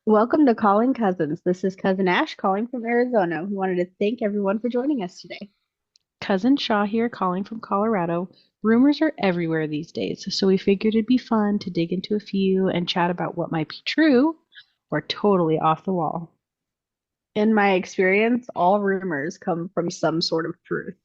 Welcome to Calling Cousins. This is Cousin Ash calling from Arizona. We wanted to thank everyone for joining us today. Cousin Shaw here calling from Colorado. Rumors are everywhere these days, so we figured it'd be fun to dig into a few and chat about what might be true or totally off the wall. In my experience, all rumors come from some sort of truth.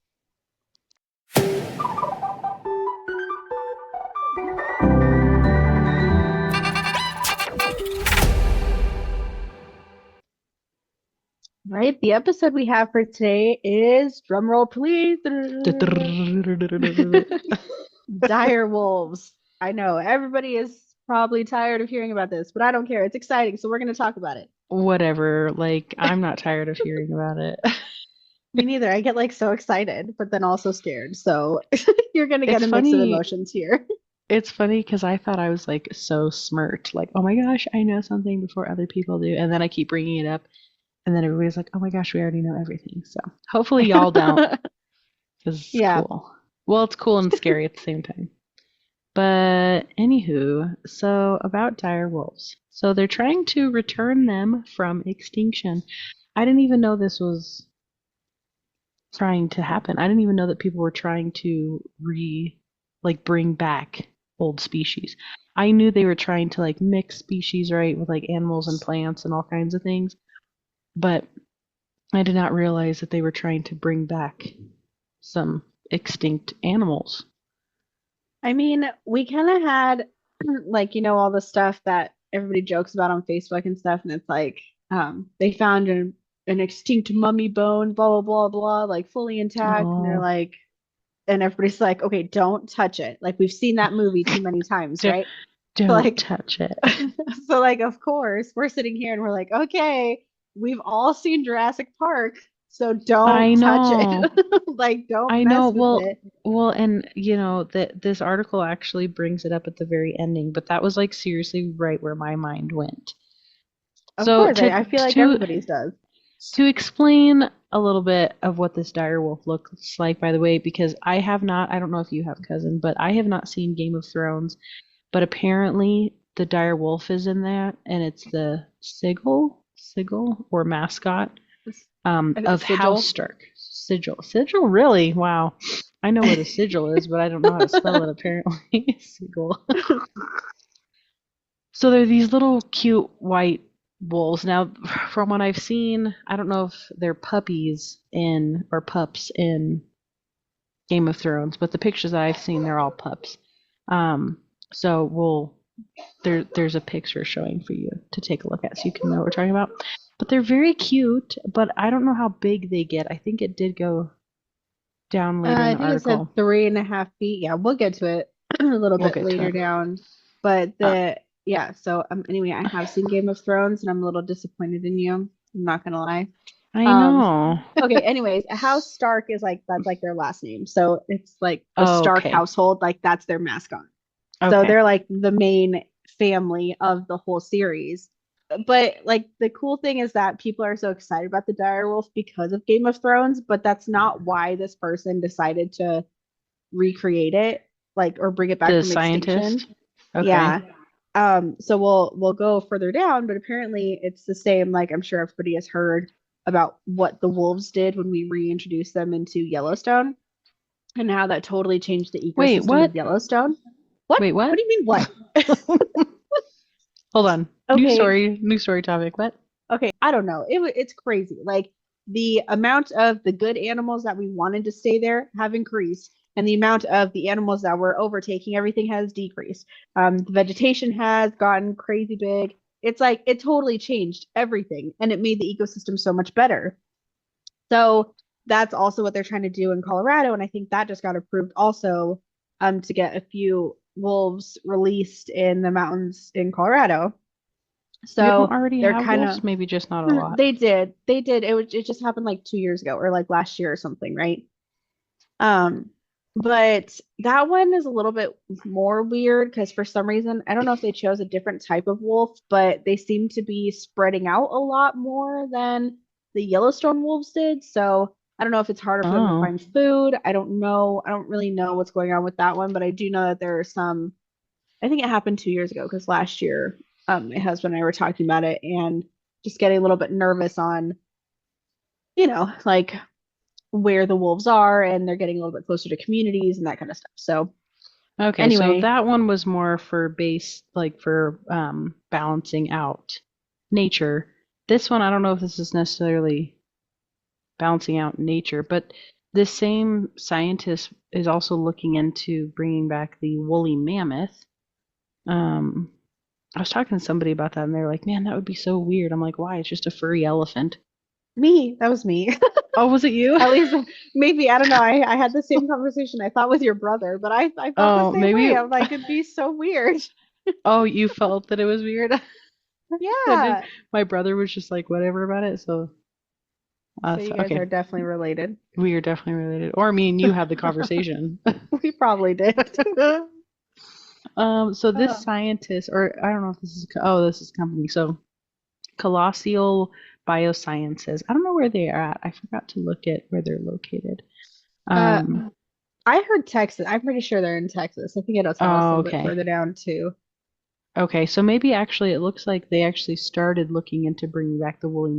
Right? The episode we have for today is drumroll please. Dire wolves. I know everybody is probably tired of hearing about this, but I don't care. It's exciting, so we're going to talk about it. Whatever, I'm not tired of hearing about it. Me neither. I get like so excited, but then also scared. So you're going to get It's a mix of funny. emotions here. It's funny because I thought I was so smirked, oh my gosh, I know something before other people do, and then I keep bringing it up, and then everybody's like, oh my gosh, we already know everything. So hopefully y'all don't, because it's Yeah. cool. Well, it's cool and scary at the same time. But anywho, so about dire wolves. So they're trying to return them from extinction. I didn't even know this was trying to happen. I didn't even know that people were trying to bring back old species. I knew they were trying to mix species, right, with animals and plants and all kinds of things, but I did not realize that they were trying to bring back some extinct animals. I mean, we kind of had all the stuff that everybody jokes about on Facebook and stuff, and it's like, they found an extinct mummy bone, blah blah blah blah, like fully intact, and they're Oh, like, and everybody's like, okay, don't touch it. Like we've seen that movie too many times, d- right? So don't like, touch it. so like, of course, we're sitting here and we're like, okay, we've all seen Jurassic Park, so I don't touch it. know. Like, don't I know. mess with Well, it. and that this article actually brings it up at the very ending, but that was seriously right where my mind went. Of So course, to I feel like to everybody's does. to explain a little bit of what this dire wolf looks like, by the way, because I don't know if you have, cousin, but I have not seen Game of Thrones, but apparently the dire wolf is in that, and it's the sigil or mascot of House Sigil. Stark. Sigil, really? Wow. I know what a sigil is, but I don't know how to spell it apparently. Sigil. So they're these little cute white wolves. Now, from what I've seen, I don't know if they're puppies in or pups in Game of Thrones, but the pictures that I've seen, they're all pups. Um, so there's a picture showing for you to take a look at so you can know what we're talking about. But they're very cute, but I don't know how big they get. I think it did go down later in I the think it said article. 3.5 feet. Yeah, we'll get to it a little We'll bit get to later it. down. But Uh, yeah, so anyway, I have seen Game of Thrones and I'm a little disappointed in you. I'm not gonna lie. I Um, know. okay, anyways, House Stark is like that's like their last name. So it's like the Stark Okay. household, like that's their mascot. So Okay. they're like the main family of the whole series. But like the cool thing is that people are so excited about the direwolf because of Game of Thrones, but that's not why this person decided to recreate it, like or bring it back The from extinction. scientist. Okay. Yeah. So we'll go further down, but apparently it's the same, like I'm sure everybody has heard about what the wolves did when we reintroduced them into Yellowstone and how that totally changed the Wait, ecosystem of what? Yellowstone. What? Wait, What what? do you mean what? Hold on. Okay, New story topic. What? okay, I don't know. It's crazy. Like the amount of the good animals that we wanted to stay there have increased, and the amount of the animals that were overtaking everything has decreased. The vegetation has gotten crazy big. It's like it totally changed everything, and it made the ecosystem so much better. So that's also what they're trying to do in Colorado, and I think that just got approved also to get a few wolves released in the mountains in Colorado. We don't So already they're have kind wolves? of Maybe just not a lot. they did it just happened like 2 years ago or like last year or something, right? Um, but that one is a little bit more weird because for some reason, I don't know if they chose a different type of wolf, but they seem to be spreading out a lot more than the Yellowstone wolves did. So I don't know if it's harder for them to Oh. find food. I don't know. I don't really know what's going on with that one, but I do know that there are some. I think it happened 2 years ago because last year, My husband and I were talking about it and just getting a little bit nervous on, like where the wolves are, and they're getting a little bit closer to communities and that kind of stuff. So Okay, so anyway, that one was more for base, like for balancing out nature. This one, I don't know if this is necessarily balancing out nature, but this same scientist is also looking into bringing back the woolly mammoth. Um, I was talking to somebody about that, and they're like, "Man, that would be so weird." I'm like, "Why? It's just a furry elephant." that was me. Oh, was it you? At least maybe, I don't know. I had the same conversation I thought with your brother, but I felt the Oh, same maybe. way. I'm like, it'd be so weird. Oh, you felt that it was weird. I did. Yeah. My brother was just like whatever about it. So, So so you guys okay, are definitely related. we are definitely related. Or me and you had the conversation. We probably did. So this Oh. scientist, or I don't know if this is, oh, this is a company. So Colossal Biosciences. I don't know where they are at. I forgot to look at where they're located. Uh, Um, I heard Texas. I'm pretty sure they're in Texas. I think it'll tell us a oh, little bit okay. further down too. Okay, so maybe actually it looks like they actually started looking into bringing back the woolly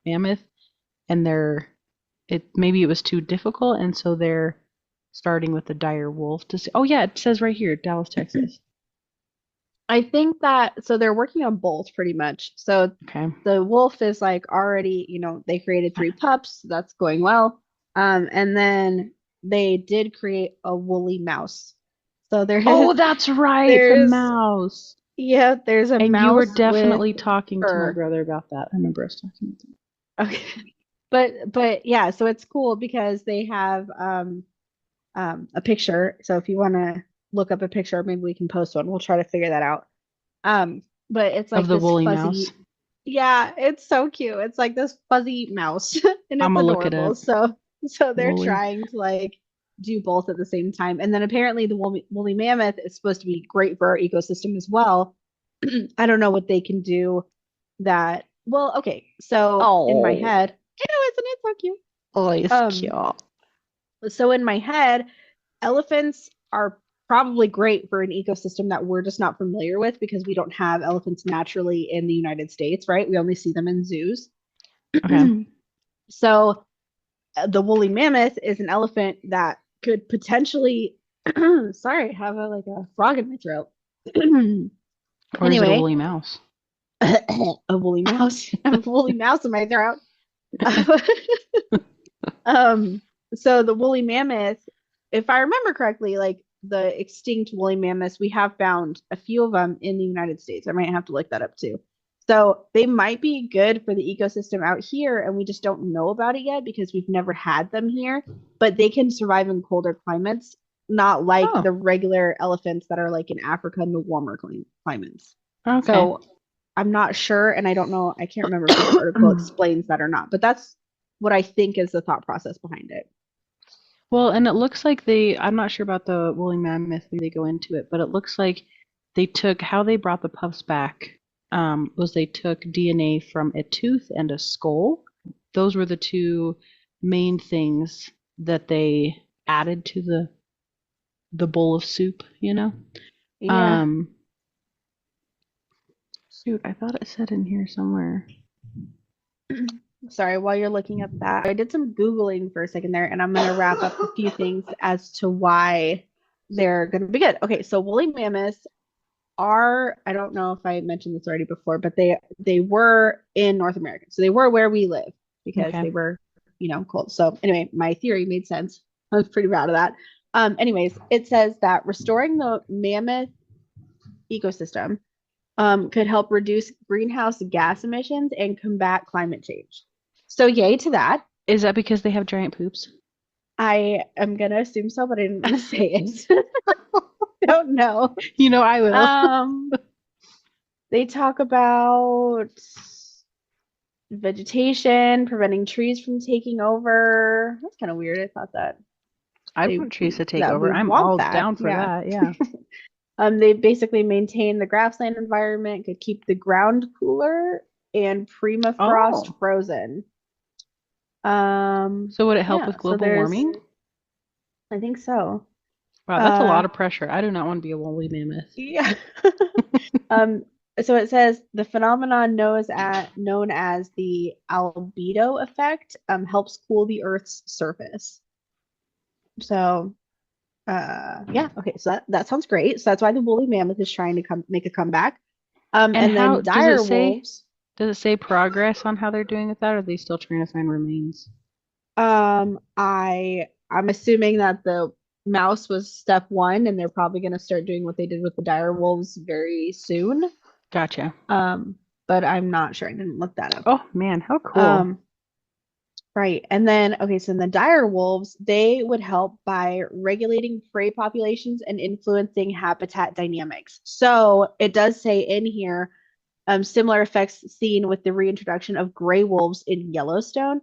mammoth, and maybe it was too difficult, and so they're starting with the dire wolf to see. Oh yeah, it says right here, Dallas, Texas. I think that so they're working on both pretty much. So Okay. the wolf is like already, they created three pups. That's going well. And then they did create a woolly mouse. So there is Oh, that's right, the there's mouse. yeah, there's a And you were mouse with definitely talking to my fur. brother about that. I remember us talking about Okay. But yeah, so it's cool because they have a picture. So if you want to look up a picture, maybe we can post one. We'll try to figure that out. But it's that. Of like the this woolly mouse. fuzzy, yeah, it's so cute. It's like this fuzzy mouse and I'm it's gonna look it adorable. up. So they're Woolly. trying to like do both at the same time. And then apparently the woolly mammoth is supposed to be great for our ecosystem as well. I don't know what they can do that. Well, okay. So in my Oh, head, isn't it so cute? oh, it's Um, cute. so in my head, elephants are probably great for an ecosystem that we're just not familiar with because we don't have elephants naturally in the United States, right? We only see them in zoos. Okay. So the woolly mammoth is an elephant that could potentially, sorry, have a frog in my throat. Or is it a Anyway, woolly mouse? a woolly mouse, I have a woolly mouse in my throat. Um, so the woolly mammoth, if I remember correctly, like the extinct woolly mammoths, we have found a few of them in the United States. I might have to look that up too. So they might be good for the ecosystem out here, and we just don't know about it yet because we've never had them here. But they can survive in colder climates, not like Oh, the regular elephants that are like in Africa in the warmer climates. okay. So I'm not sure, and I don't know. I can't remember if this article explains that or not, but that's what I think is the thought process behind it. Well, and it looks like I'm not sure about the woolly mammoth when they go into it, but it looks like how they brought the pups back, was they took DNA from a tooth and a skull. Those were the two main things that they added to the bowl of soup, you know? Yeah. Um, shoot, I thought it said in here somewhere. Sorry, while you're looking up that, I did some Googling for a second there, and I'm going to wrap up a few things as to why they're going to be good. Okay, so woolly mammoths are, I don't know if I mentioned this already before, but they were in North America. So they were where we live because Okay. they were, cold. So anyway, my theory made sense. I was pretty proud of that. Anyways, it says that restoring the mammoth ecosystem could help reduce greenhouse gas emissions and combat climate change. So, yay to that. Is that because they have giant poops? I am going to assume so, but I didn't want to say it. Don't know. You know, I will. Um, they talk about vegetation, preventing trees from taking over. That's kind of weird. I thought that I'd they want trees to take that we over. I'm want all that. down for Yeah. that. Yeah. They basically maintain the grassland environment, could keep the ground cooler and permafrost Oh, frozen. so would it help Yeah, with so global there's, warming? I think so. Wow, that's a Uh, lot of pressure. I do not want to be a woolly mammoth. yeah. Um, So it says the phenomenon known as the albedo effect helps cool the Earth's surface. So yeah, okay, so that sounds great. So that's why the woolly mammoth is trying to come make a comeback. And And how then does it dire say? wolves. Does it say progress on how they're doing with that, or are they still trying to find remains? I'm assuming that the mouse was step one, and they're probably going to start doing what they did with the dire wolves very soon. Gotcha. Um, but I'm not sure. I didn't look that up. Oh man, how cool. Um, right. And then, okay, so in the dire wolves, they would help by regulating prey populations and influencing habitat dynamics. So it does say in here similar effects seen with the reintroduction of gray wolves in Yellowstone.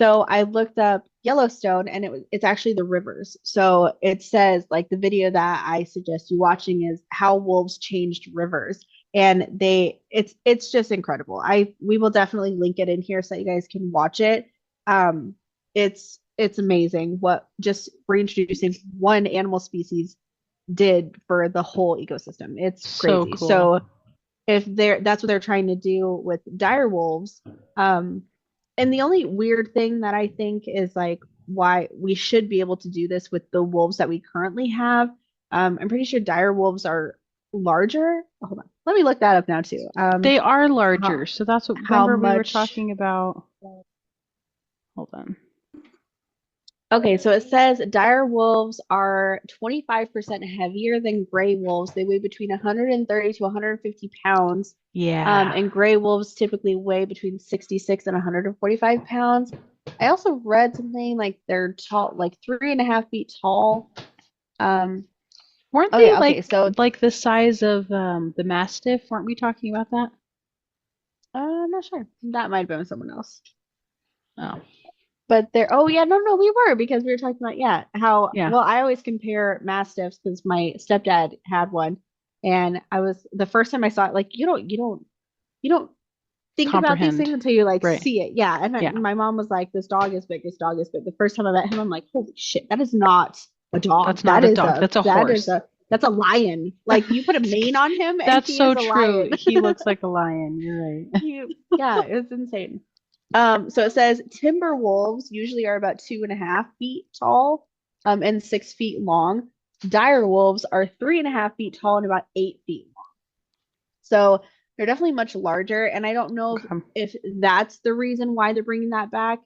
So I looked up Yellowstone and it's actually the rivers. So it says like the video that I suggest you watching is how wolves changed rivers. And it's just incredible. We will definitely link it in here so that you guys can watch it. Um it's amazing what just reintroducing one animal species did for the whole ecosystem. It's So crazy. cool. So if that's what they're trying to do with dire wolves. And the only weird thing that I think is like why we should be able to do this with the wolves that we currently have. I'm pretty sure dire wolves are larger. Hold on, let me look that up now too. They are How, larger, so that's what, how remember we were much? talking about. Hold on. Okay, so it says dire wolves are 25% heavier than gray wolves. They weigh between 130 to 150 pounds. Yeah. And gray wolves typically weigh between 66 and 145 pounds. I also read something like they're tall, like 3.5 feet tall. Um, Weren't oh they yeah, okay, so like the size of the Mastiff? Weren't we talking about that? I'm not sure. That might have been someone else. Oh, But they're oh yeah, no, we were because we were talking about yeah, how yeah. well I always compare mastiffs because my stepdad had one. And I was the first time I saw it, like you don't think about these Comprehend. things until you like Right. see it. Yeah. And Yeah. my mom was like, this dog is big, this dog is big. The first time I met him, I'm like, holy shit, that is not a dog. That's not a dog. That's a That is horse. that's a lion. Like you put a mane on him and That's he is so a true. lion. He looks like a lion. You're right. Yeah, it's insane. So it says timber wolves usually are about 2.5 feet tall, and 6 feet long. Dire wolves are 3.5 feet tall and about 8 feet. So they're definitely much larger. And I don't know Okay. if that's the reason why they're bringing that back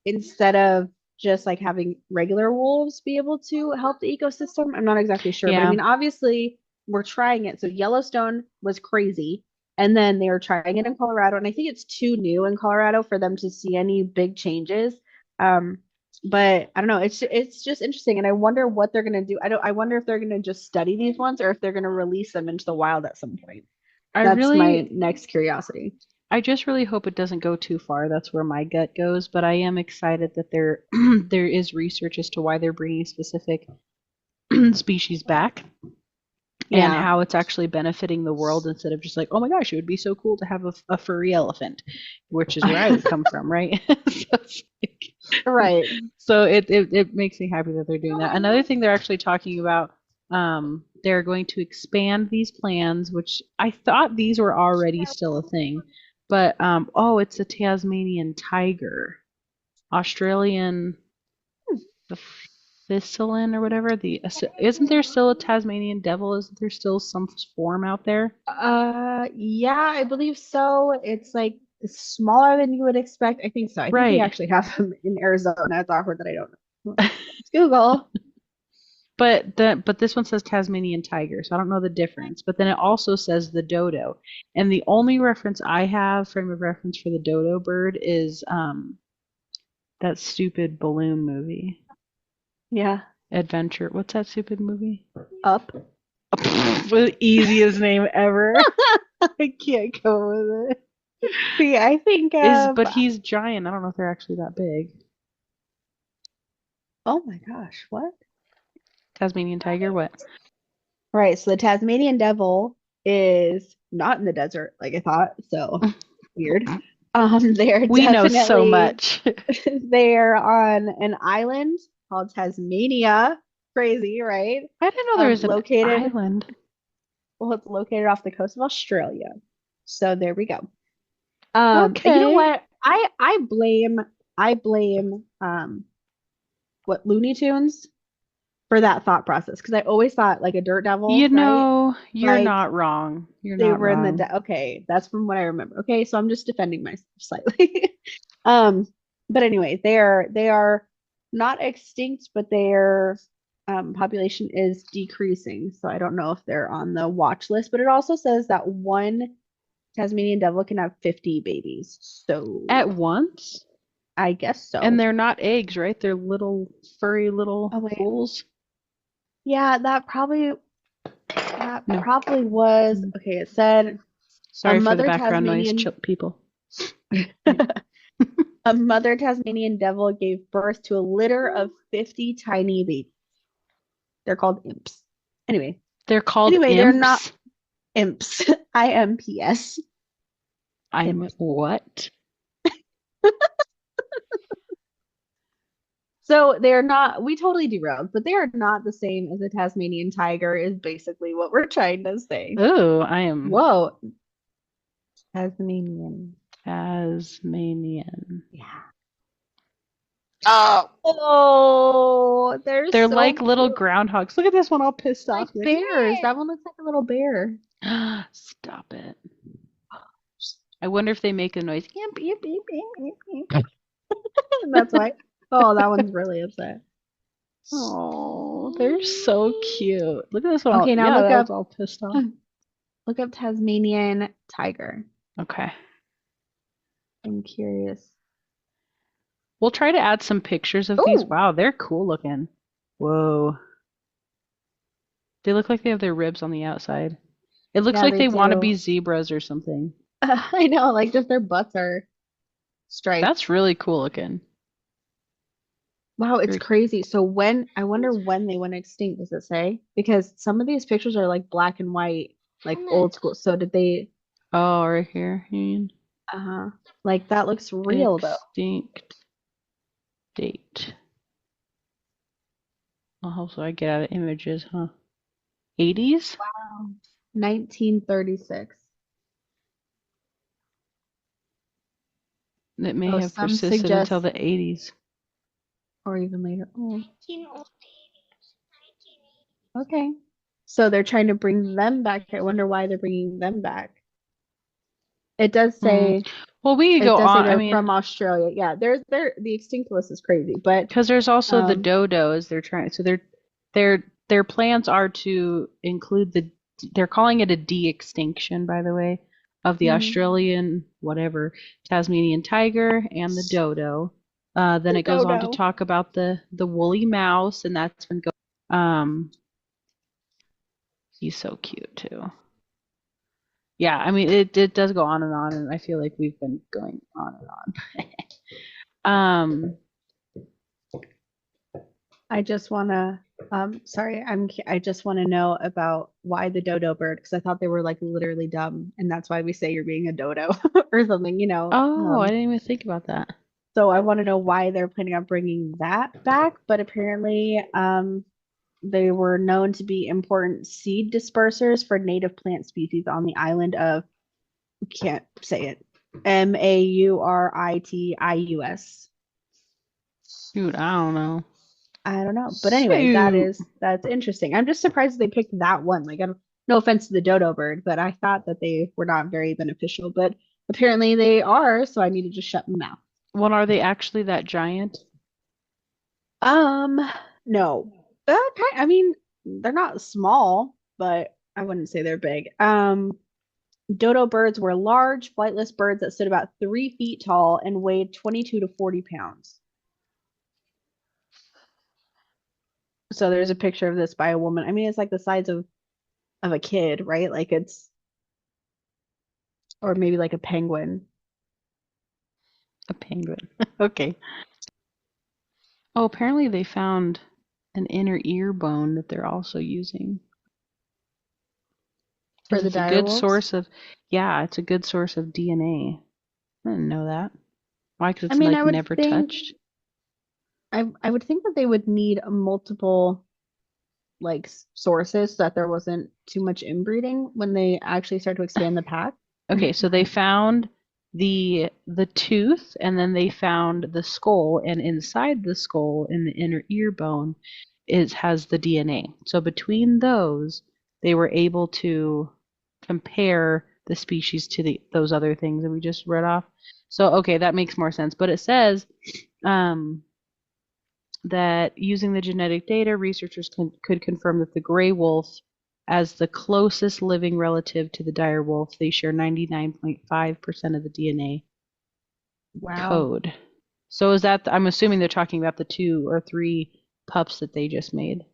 instead of just like having regular wolves be able to help the ecosystem. I'm not exactly sure. But I Yeah. mean, obviously, we're trying it. So Yellowstone was crazy. And then they were trying it in Colorado. And I think it's too new in Colorado for them to see any big changes. Um, but I don't know. It's just interesting, and I wonder what they're gonna do. I wonder if they're gonna just study these ones or if they're gonna release them into the wild at some point. I That's my really next curiosity. I just really hope it doesn't go too far. That's where my gut goes, but I am excited that there there is research as to why they're bringing specific species back and Yeah. how it's actually benefiting the world instead of just like, oh my gosh, it would be so cool to have a furry elephant, which is where I would come from, right? So, Right. so it makes me happy that they're doing that. Another thing they're actually talking about, they're going to expand these plans, which I thought these were already still a thing, but oh, it's a Tasmanian tiger, Australian Thistlein or whatever. Isn't there still a Tasmanian devil? Isn't there still some form out there? Yeah, I believe so. It's like smaller than you would expect. I think so. I think we Right. actually have them in Arizona. It's awkward that I don't know. Let's Google. But this one says Tasmanian tiger, so I don't know the difference. But then it also says the dodo, and the only reference I have, frame of reference for the dodo bird, is that stupid balloon movie, Yeah. Adventure. What's that stupid movie? Up. The easiest name ever. I can't go with it. See, I think But he's giant. I don't know if they're actually that big. oh my gosh, what? Tasmanian tiger, what? Right, so the Tasmanian Devil is not in the desert like I thought, so weird. They're We know so definitely much. they're on an island called Tasmania. Crazy, right? I didn't know there was an Located, island. well, it's located off the coast of Australia. So there we go. And you know Okay. what? I blame what Looney Tunes for that thought process because I always thought like a dirt devil, You right? know, you're Like not wrong. You're they not were in the wrong. okay, that's from what I remember. Okay, so I'm just defending myself slightly. Um, but anyway, they are not extinct, but their population is decreasing. So I don't know if they're on the watch list, but it also says that one Tasmanian devil can have 50 babies. At So once? I guess And so. they're not eggs, right? They're little furry little Oh wait. fools. Yeah, that probably was No. okay. It said a Sorry for the mother background noise, Tasmanian people. Okay. a mother Tasmanian devil gave birth to a litter of 50 tiny babies. They're called imps. Anyway, They're called they're not imps. imps. IMPS. I'm Imps. what? So they're not, we totally derailed, but they are not the same as a Tasmanian tiger, is basically what we're trying to say. Oh, I am Whoa, Tasmanian. Tasmanian. Yeah. Oh, Oh, they're they're so like little cute. groundhogs. Look at this one all pissed Like off. Like, bears. That one looks like a little bear. meh. Stop it. I wonder if they make a noise. Imp, imp, imp, imp, imp, And that's why. Oh, that one's really upset. Oh, they're so cute. Look at this one. Okay, now Yeah, that was all pissed off. look up Tasmanian tiger. Okay. I'm curious. We'll try to add some pictures of these. Oh, Wow, they're cool looking. Whoa. They look like they have their ribs on the outside. It looks yeah, like they they want to do. be zebras or something. I know, like just their butts are striped. That's really cool looking. Wow, it's Very, crazy. So I wonder when they went extinct, does it say? Because some of these pictures are like black and white, like old school. So did they, oh, right here. Union. uh-huh. Like that looks real though. Extinct date. Oh, how do I get out of images, huh? 80s? Wow. 1936. It may Oh, have some persisted until suggest, the 80s. or even later. Oh, okay. So they're trying to bring them back. I wonder why they're bringing them back. It does Hmm. say Well, we could it go does say on. I they're mean, from Australia. Yeah, they're the extinct list is crazy, but because there's also the um dodos. They're trying. So their plans are to include the. They're calling it a de-extinction, by the way, of the mhm. Australian whatever Tasmanian tiger and the dodo. Then The it goes on to dodo. talk about the woolly mouse, and that's been going. He's so cute too. Yeah, I mean it does go on, and I feel like we've been going on and on. I just wanna sorry, I just want to know about why the dodo bird because I thought they were like literally dumb and that's why we say you're being a dodo or something, you know. Oh, I didn't even think about that. So I want to know why they're planning on bringing that back, but apparently they were known to be important seed dispersers for native plant species on the island of can't say it. Mauritius. Shoot, I don't know. I don't know. But anyway, Shoot. that's interesting. I'm just surprised they picked that one. Like, I don't, no offense to the dodo bird, but I thought that they were not very beneficial, but apparently they are, so I need to just shut my mouth. Well, are they actually that giant? Um, no. Okay, I mean, they're not small, but I wouldn't say they're big. Dodo birds were large, flightless birds that stood about 3 feet tall and weighed 22 to 40 pounds. So there's a picture of this by a woman. I mean, it's like the size of a kid, right? Like it's or maybe like a penguin. A penguin. Okay. Oh, apparently they found an inner ear bone that they're also using. For Because the it's a dire good wolves. source of, yeah, it's a good source of DNA. I didn't know that. Why? Because I it's mean, like never touched. I would think that they would need multiple like sources so that there wasn't too much inbreeding when they actually start to expand the pack. Okay, so they found the tooth, and then they found the skull, and inside the skull, in the inner ear bone, is has the DNA. So between those, they were able to compare the species to those other things that we just read off. So okay, that makes more sense. But it says um, that using the genetic data, researchers could confirm that the gray wolf, as the closest living relative to the dire wolf, they share 99.5% of the DNA Wow. code. So is that, I'm assuming they're talking about the 2 or 3 pups that they just made.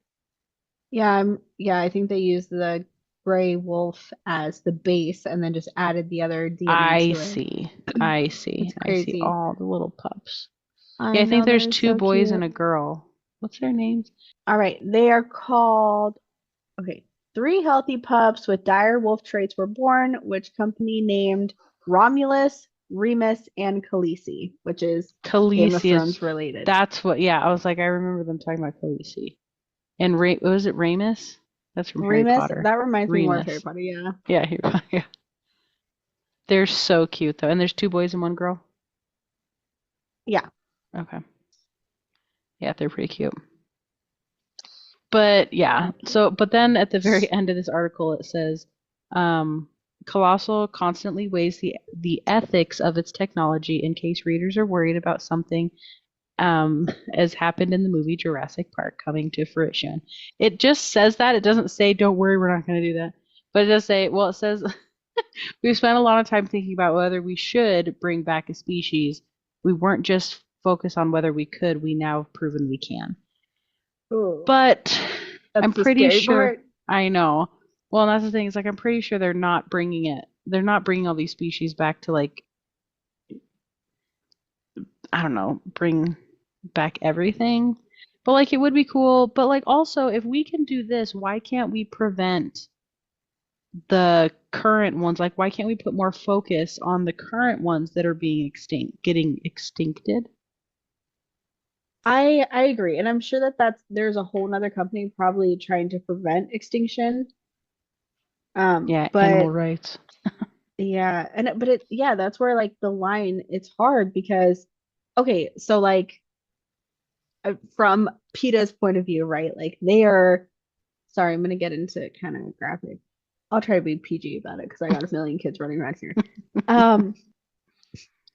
Yeah, yeah, I think they used the gray wolf as the base and then just added the other DNA I to it. see. I see. It's I see crazy. all the little pups. Yeah, I I think know there's they're two so boys and cute. a girl. What's their names? All right, they are called, okay, 3 healthy pups with dire wolf traits were born, which company named Romulus, Remus, and Khaleesi, which is Game of Khaleesi is, Thrones related. that's what, yeah, I was like, I remember them talking about Khaleesi. And was it Ramus? That's from Harry Remus, Potter. that reminds me more of Harry Remus. Potter, yeah. Yeah, yeah. They're so cute though. And there's 2 boys and 1 girl. Yeah. Okay. Yeah, they're pretty cute. But yeah, Okay. so but then at the very end of this article it says, um, Colossal constantly weighs the ethics of its technology in case readers are worried about something as happened in the movie Jurassic Park coming to fruition. It just says that. It doesn't say, don't worry, we're not going to do that. But it does say, well, it says, we've spent a lot of time thinking about whether we should bring back a species. We weren't just focused on whether we could, we now have proven we can. Ooh, But I'm that's the pretty scary sure, part. I know. Well, and that's the thing, is like, I'm pretty sure they're not bringing it, they're not bringing all these species back to, like, I don't know, bring back everything. But like it would be cool. But like also, if we can do this, why can't we prevent the current ones? Like why can't we put more focus on the current ones that are being extinct, getting extincted? I agree, and I'm sure that there's a whole nother company probably trying to prevent extinction. Yeah, animal But rights. yeah, but yeah, that's where like the line it's hard because okay, so like from PETA's point of view, right? Like they are sorry, I'm gonna get into kind of graphic. I'll try to be PG about it because I got a million kids running around here. Um,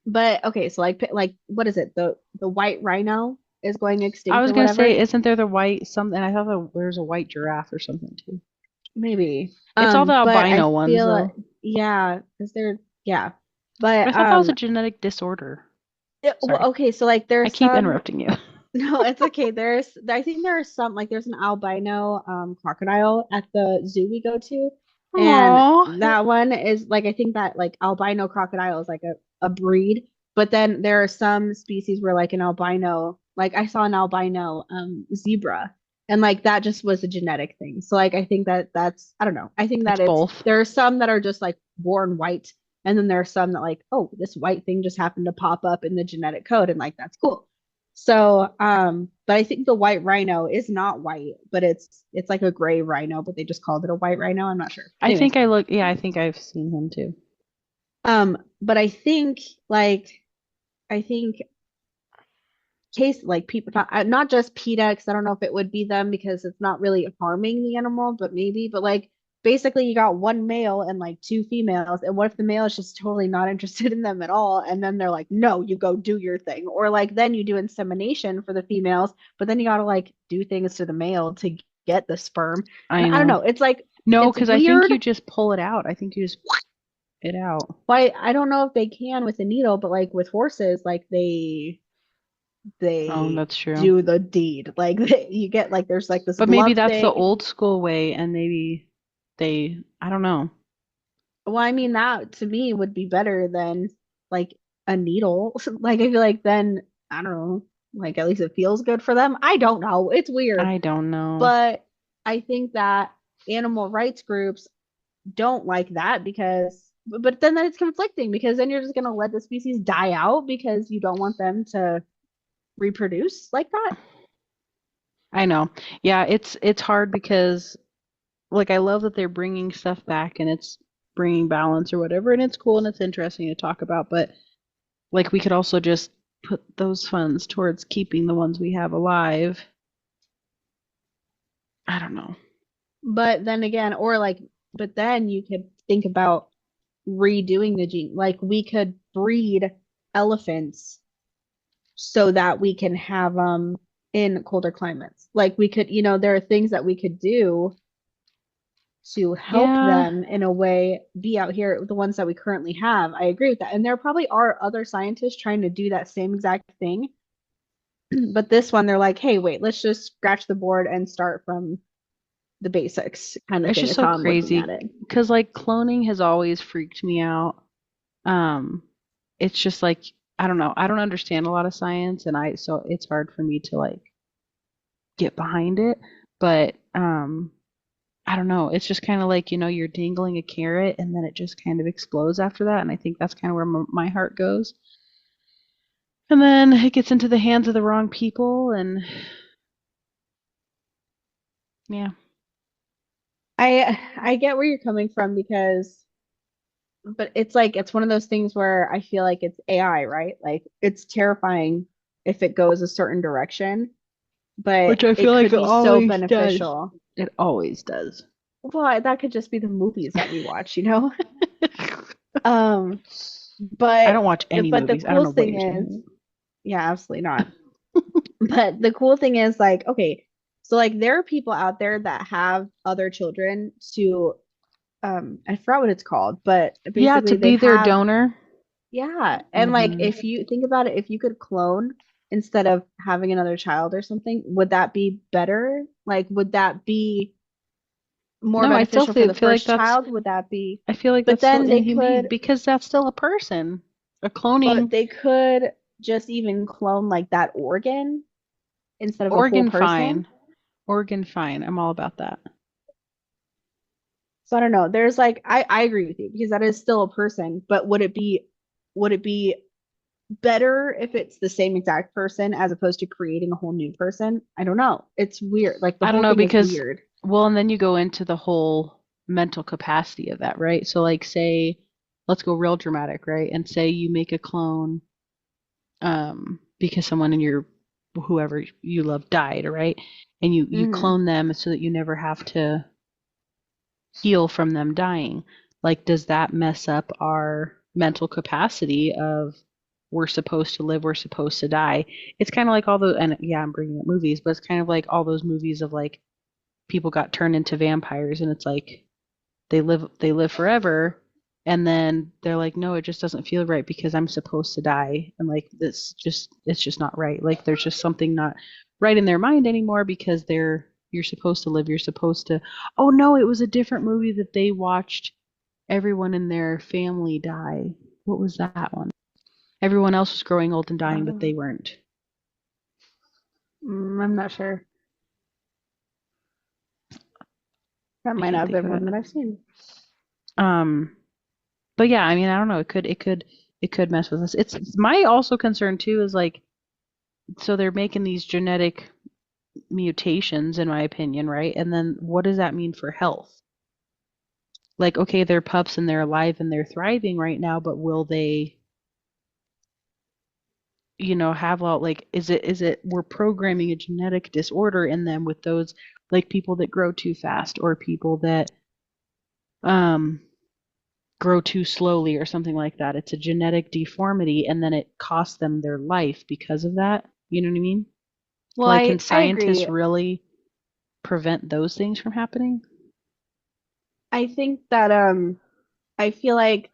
but okay, so like what is it? The white rhino is going I extinct was or gonna say, whatever. isn't there the white something? I thought there's a white giraffe or something too. Maybe. It's all the But I albino ones feel though. yeah, because they're yeah. But I But thought that was a genetic disorder. well, Sorry, okay, so like I there's keep some interrupting you. no, it's okay. I think there are some like there's an albino crocodile at the zoo we go to, and Aww. that one is like I think that like albino crocodile is like a breed, but then there are some species where like an albino like I saw an albino zebra and like that just was a genetic thing. So like I think that that's I don't know. I think that It's both. there are some that are just like born white and then there are some that like oh this white thing just happened to pop up in the genetic code and like that's cool. So, but I think the white rhino is not white, but it's like a gray rhino, but they just called it a white rhino. I'm not sure. I Anyways, think I look. Yeah, I think I've seen him too. but I think like I think case like people not just PETA, because I don't know if it would be them because it's not really harming the animal, but maybe, but like basically you got one male and like 2 females, and what if the male is just totally not interested in them at all, and then they're like, no, you go do your thing, or like then you do insemination for the females, but then you gotta like do things to the male to get the sperm, and I I don't know. know, it's like No, it's because I think weird. you just pull it out. I think you just it out. Why I don't know if they can with a needle, but like with horses, like Oh, they that's true. do the deed. Like you get like there's like this But maybe glove that's the thing. old school way, and maybe I don't know. Well, I mean that to me would be better than like a needle. Like I feel like then I don't know, like at least it feels good for them. I don't know. It's weird. I don't know. But I think that animal rights groups don't like that because but then it's conflicting because then you're just gonna let the species die out because you don't want them to reproduce like that. I know. Yeah, it's hard because like I love that they're bringing stuff back, and it's bringing balance or whatever, and it's cool and it's interesting to talk about. But like we could also just put those funds towards keeping the ones we have alive. I don't know. But then again, or like, but then you could think about redoing the gene. Like we could breed elephants so that we can have them in colder climates. Like we could, there are things that we could do to help Yeah, them in a way be out here, the ones that we currently have. I agree with that. And there probably are other scientists trying to do that same exact thing. But this one, they're like, hey, wait, let's just scratch the board and start from the basics kind of it's thing, just is so how I'm looking at crazy it. because like cloning has always freaked me out. Um, it's just like I don't know. I don't understand a lot of science, and I so it's hard for me to like get behind it. But I don't know. It's just kind of like you're dangling a carrot, and then it just kind of explodes after that. And I think that's kind of where my heart goes. And then it gets into the hands of the wrong people, and yeah. I get where you're coming from because but it's like it's one of those things where I feel like it's AI, right? Like it's terrifying if it goes a certain direction, but Which I feel it like could it be so always does. beneficial. It always does. Well, that could just be the movies that we watch, you know? Um, I but don't watch any but the movies. I don't cool know what thing you're is, talking yeah, absolutely not. But the cool thing is like, okay, so like there are people out there that have other children to I forgot what it's called, but Yeah, to basically they be their have, donor. yeah. And like Hmm. if you think about it, if you could clone instead of having another child or something, would that be better? Like would that be more No, I still beneficial for the feel like first that's child? Would that be, I feel like but that's still then they inhumane could, because that's still a person. A but cloning they could just even clone like that organ instead of a whole organ person. fine. Organ fine. I'm all about that. So I don't know. There's like I agree with you because that is still a person, but would it be better if it's the same exact person as opposed to creating a whole new person? I don't know. It's weird. Like the I don't whole know thing is because weird. well, and then you go into the whole mental capacity of that, right? So like say let's go real dramatic, right? And say you make a clone because someone in your whoever you love died, right? And you Hmm. clone them so that you never have to heal from them dying. Like, does that mess up our mental capacity of we're supposed to live, we're supposed to die? It's kind of like all the, and yeah, I'm bringing up movies, but it's kind of like all those movies of like people got turned into vampires, and it's like they live forever, and then they're like, no, it just doesn't feel right because I'm supposed to die, and like this just it's just not right. Like there's just something not right in their mind anymore because you're supposed to live, you're supposed to. Oh no, it was a different movie that they watched. Everyone in their family die. What was that one? Everyone else was growing old and dying, but they weren't. I'm not sure. That I might not can't have think been of one it. that I've seen. Um, but yeah, I mean, I don't know. It could mess with us. It's my also concern too is like so they're making these genetic mutations, in my opinion, right? And then what does that mean for health? Like, okay, they're pups and they're alive and they're thriving right now, but will they, have all like, is it we're programming a genetic disorder in them with those like people that grow too fast or people that um grow too slowly or something like that. It's a genetic deformity and then it costs them their life because of that. You know what I mean? Well, Like, can I scientists agree. really prevent those things from happening? I think that I feel like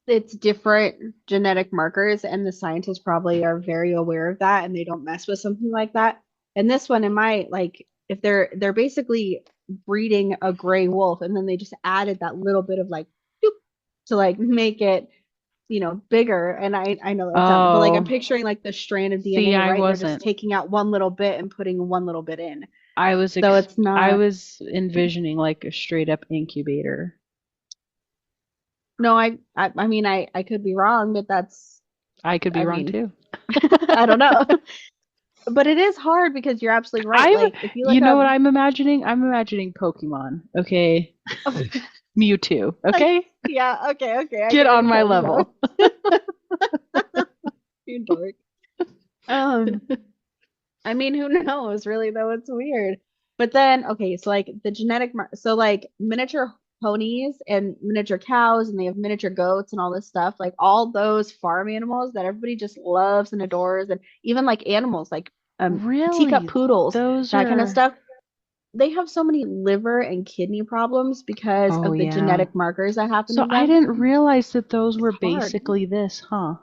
it's different genetic markers, and the scientists probably are very aware of that, and they don't mess with something like that. And this one, in my like, if they're basically breeding a gray wolf, and then they just added that little bit of like, doop, to like make it, bigger. And I know that's not, but like I'm Oh, picturing like the strand of see, DNA, I right? They're just wasn't. taking out one little bit and putting one little bit in. I was So ex- it's I not. was envisioning like a straight up incubator. No, I mean I could be wrong, but that's I could be I wrong mean too. I don't know. But it is hard because you're absolutely right. I'm, Like if you you look know up, what I'm imagining? I'm imagining Pokemon. Okay. Mewtwo, Like, okay? yeah, okay, I Get get where on you're my coming from. level. You dork. Um, I mean, who knows, really, though, it's weird. But then, okay, so like the so like miniature ponies and miniature cows, and they have miniature goats and all this stuff, like all those farm animals that everybody just loves and adores, and even like animals like teacup Really? poodles, Those that kind of are. stuff. They have so many liver and kidney problems because Oh, of the yeah. genetic markers that happen So in I them. didn't realize that those It's were hard. basically this, huh?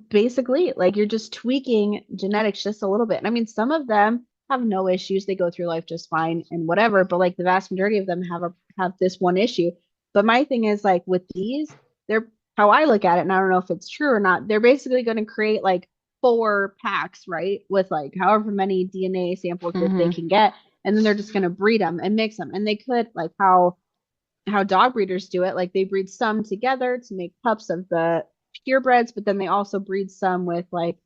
Basically, like you're just tweaking genetics just a little bit. And I mean, some of them have no issues. They go through life just fine and whatever, but like the vast majority of them have this one issue. But my thing is like with these, they're how I look at it, and I don't know if it's true or not, they're basically going to create like 4 packs, right? With like however many DNA samples that they Mm-hmm. can get, and then they're just going to breed them and mix them. And they could like how dog breeders do it. Like they breed some together to make pups of the purebreds, but then they also breed some with like,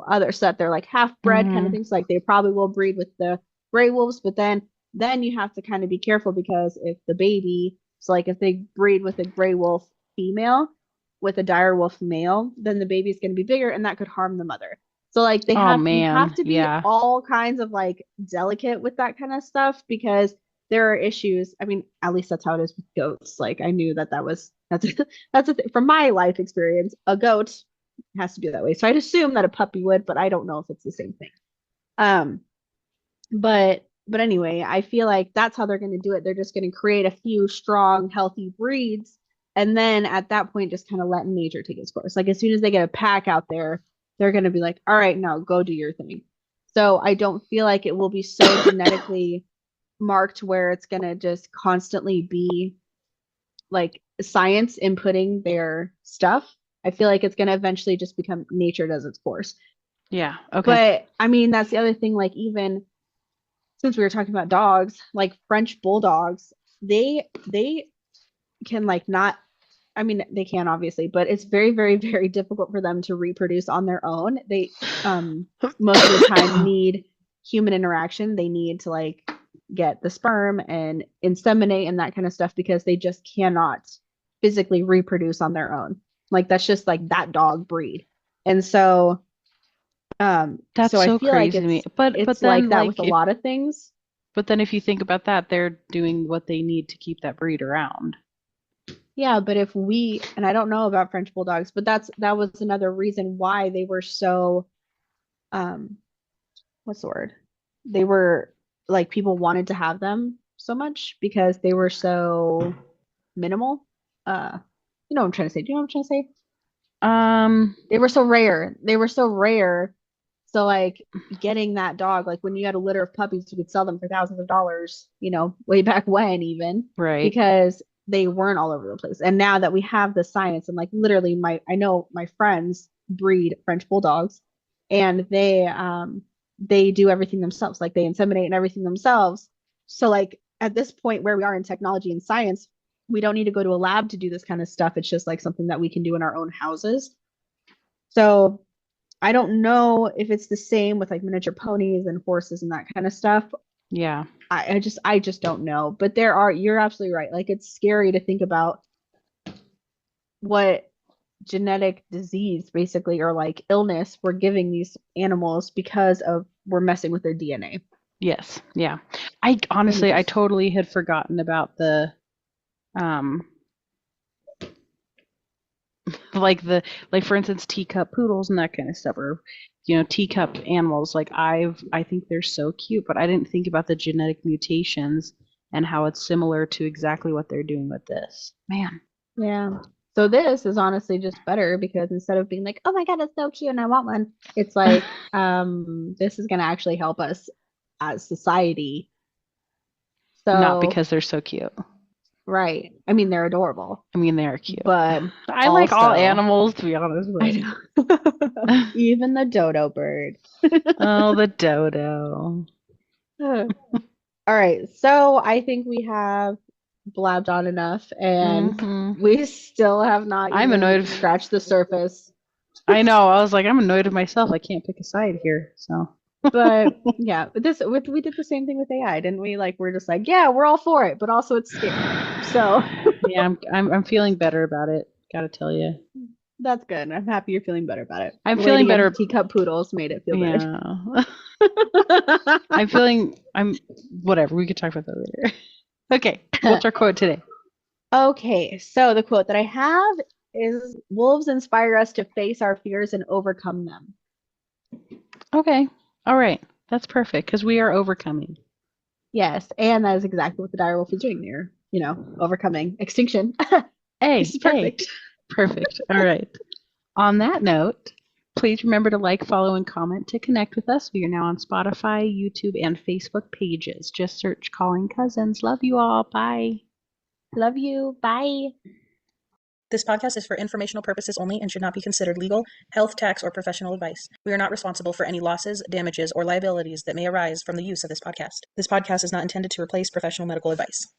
others that they're like half bred kind of Mm-hmm. things. Like they probably will breed with the gray wolves, but then you have to kind of be careful because if the baby, so like if they breed with a gray wolf female with a dire wolf male, then the baby's going to be bigger and that could harm the mother. So like Oh you have man, to be yeah. all kinds of like delicate with that kind of stuff because there are issues. I mean, at least that's how it is with goats. Like I knew that's that's a from my life experience. A goat has to be that way. So I'd assume that a puppy would, but I don't know if it's the same thing. Um, but anyway, I feel like that's how they're going to do it. They're just going to create a few strong, healthy breeds, and then at that point, just kind of let nature take its course. Like as soon as they get a pack out there, they're going to be like, "All right, now go do your thing." So I don't feel like it will be so genetically marked where it's going to just constantly be like science inputting their stuff. I feel like it's going to eventually just become nature does its course. Yeah. Okay. But I mean, that's the other thing. Like, even since we were talking about dogs, like French bulldogs, they can like not. I mean, they can obviously, but it's very, very, very difficult for them to reproduce on their own. They most of the time need human interaction. They need to like get the sperm and inseminate and that kind of stuff because they just cannot physically reproduce on their own. Like that's just like that dog breed. And That's so I so feel like crazy to me. But it's like then that with like a if lot of things. but then if you think about that, they're doing what they need to keep that breed around. Yeah, but if we, and I don't know about French bulldogs, but that was another reason why they were so um what's the word? They were like people wanted to have them so much because they were so minimal. You know what I'm trying to say? Do you know what I'm trying to say? Um, They were so rare. They were so rare. So like getting that dog, like when you had a litter of puppies, you could sell them for thousands of dollars, way back when even, right. because they weren't all over the place. And now that we have the science and like literally I know my friends breed French bulldogs and they do everything themselves. Like they inseminate and everything themselves. So like at this point where we are in technology and science, we don't need to go to a lab to do this kind of stuff. It's just like something that we can do in our own houses. So I don't know if it's the same with like miniature ponies and horses and that kind of stuff. Yeah. I just don't know. But you're absolutely right. Like it's scary to think about what genetic disease basically or like illness we're giving these animals because of we're messing with their DNA. Yes. Yeah. I honestly I Anyways. totally had forgotten about the um like for instance teacup poodles and that kind of stuff or teacup animals like I think they're so cute, but I didn't think about the genetic mutations and how it's similar to exactly what they're doing with this. Man. Yeah. So this is honestly just better because instead of being like, oh my God, it's so cute and I want one, it's like, this is gonna actually help us as society. Not So, because they're so cute. right. I mean, they're adorable, I mean, they're cute. but I like all also, animals, to be honest, I but know, even the dodo bird. oh, the dodo. All right. So I think we have blabbed on enough and Hmm. we still have not I'm annoyed. even scratched the surface. I know. I was like, I'm annoyed at myself. I can't pick a side here. So. But yeah, we did the same thing with AI, didn't we? Like we're just like, yeah, we're all for it, but also it's scary. So Yeah, I'm feeling better about it. Gotta tell you, that's good. I'm happy you're feeling better about it. I'm The lady feeling getting better. teacup poodles made it feel good. Yeah, I'm whatever. We could talk about that later. Okay, what's our quote today? Okay, so the quote that I have is wolves inspire us to face our fears and overcome them. Okay, all right, that's perfect because we are overcoming. Yes, and that is exactly what the dire wolf is doing there, overcoming extinction. This Hey, is hey, perfect. perfect. All right. On that note, please remember to like, follow, and comment to connect with us. We are now on Spotify, YouTube, and Facebook pages. Just search Calling Cousins. Love you all. Bye. Love you. Bye. This podcast is for informational purposes only and should not be considered legal, health, tax, or professional advice. We are not responsible for any losses, damages, or liabilities that may arise from the use of this podcast. This podcast is not intended to replace professional medical advice.